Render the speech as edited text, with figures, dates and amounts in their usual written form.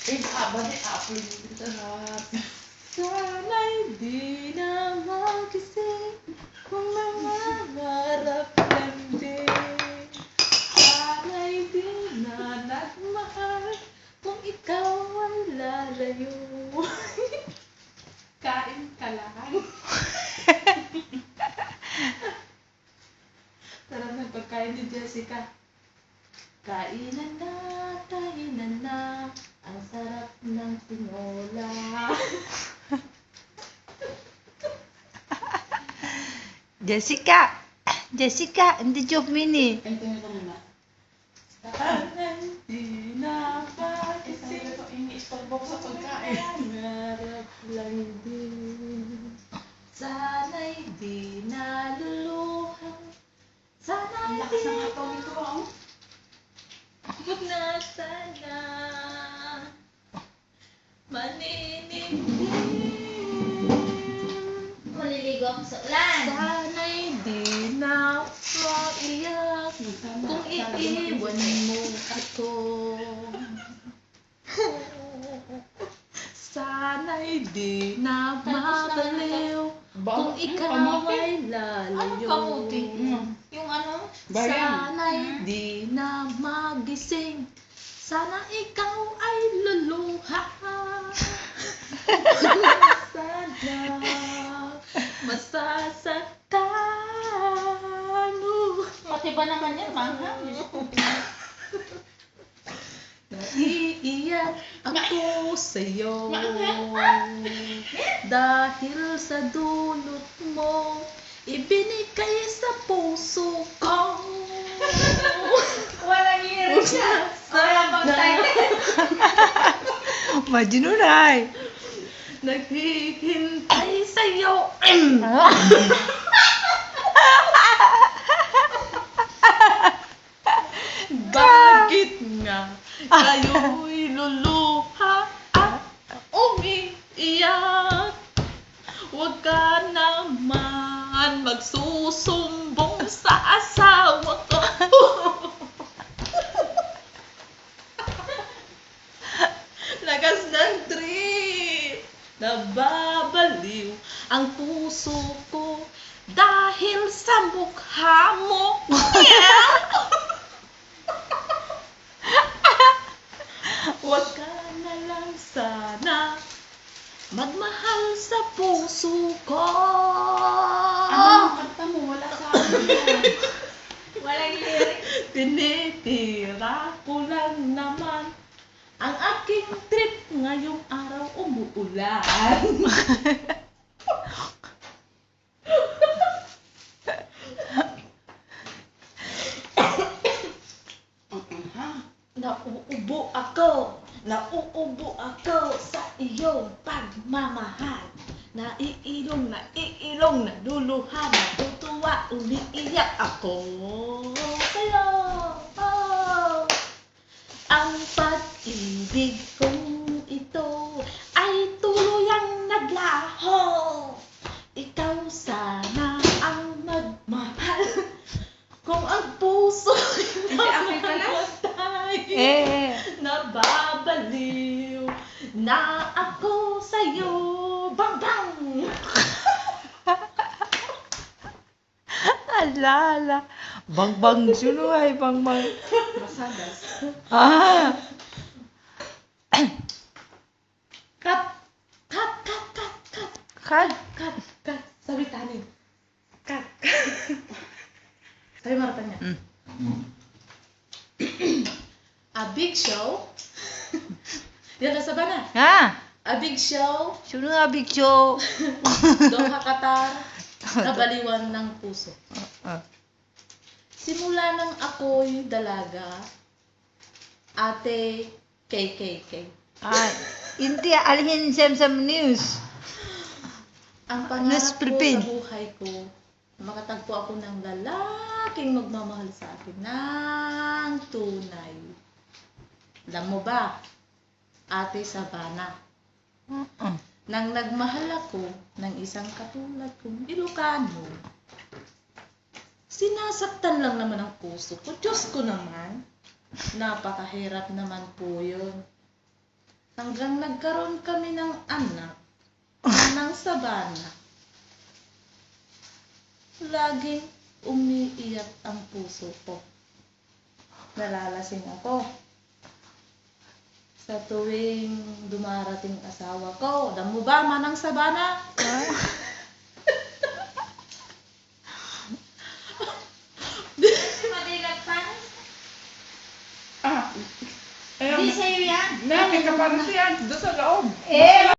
Apple dito sa harap. Sana'y di na magising kung nangangarap lang din. Sana'y di na nagmahal kung ikaw ay lalayo. Kain ka lang. Sarap ng pagkain ni Jessica. Kainan na, ang sarap ng tinola. Jessica, hindi joke mini. Kantuhin ko muna. Sana'y di na magising Ini-istorbo ko sa pagkain. nangarap lang din. Sana'y di naluluha. Ang Sana'y lakas di ng hataw nito ah. huwag na sana maninindig. Maliligo ako sa ulan. Sana'y di na maiyak kung iiwan mo ako. Sana'y di na mabaliw kung ikaw ay Ano lalayo. kamuti? Yung ano? Sana'y di na magising. Sana ikaw ay luluha. Sana masasaktan mo. Pati ba naman yan, manghang? Naiiyak ako sa'yo dahil sa dulot mo ibinigay sa puso ko. Walang hirit siya. Walang pag-title. Majnunay. Naghihintay sa'yo. Bakit nga kayo'y luluha at umiiyak? Huwag ka naman magsusumbong sa asawa ko. Lakas ng trip, nababaliw ang puso ko dahil sa mukha mo. Huwag ka na lang sana magmahal sa puso ko. Ano ang kanta mo? Wala sa akin yan. Walang hirit. Tinitira ko lang naman ang aking trip ngayong araw umuulan. Ha? Nauubo ako sa iyong pagmamahal. Naiilong, naluluha, natutuwa, umiiyak ako sa'yo. Oh. Ang pag-ibig kong ito ay tuluyang naglaho. Ikaw sana ang magmahal kung ang puso Hindi, amoy ka na? Eh. nababaliw na ako sa'yo. Bang bang! Alala. Bang sunay, bang. Masadas. Ah. Cut! Kad. Sabi tanin. Cut! Sabi maratan niya. A big show. Yan na sa bana. Ha? A big show. Sino nga big show? Doha katar. Kabaliwan ng puso. Simula nang ako'y dalaga, ate KKK. Ah, hindi alihin sa news. Ang News pangarap ko Philippine. sa buhay ko, makatagpo ako ng lalaking magmamahal sa akin ng tunay. Alam mo ba, Ate Sabana, nang nagmahal ako ng isang katulad kong Ilocano, sinasaktan lang naman ang puso ko. Diyos ko naman, napakahirap naman po yun. Hanggang nagkaroon kami ng anak ng sabana. Laging umiiyak ang puso ko. Nalalasing ako. Sa tuwing dumarating asawa ko, alam mo ba, manang sabana? Madilag pa. Ah. Hindi sa'yo yan. Namin ka para siya. Doon sa loob. Eh,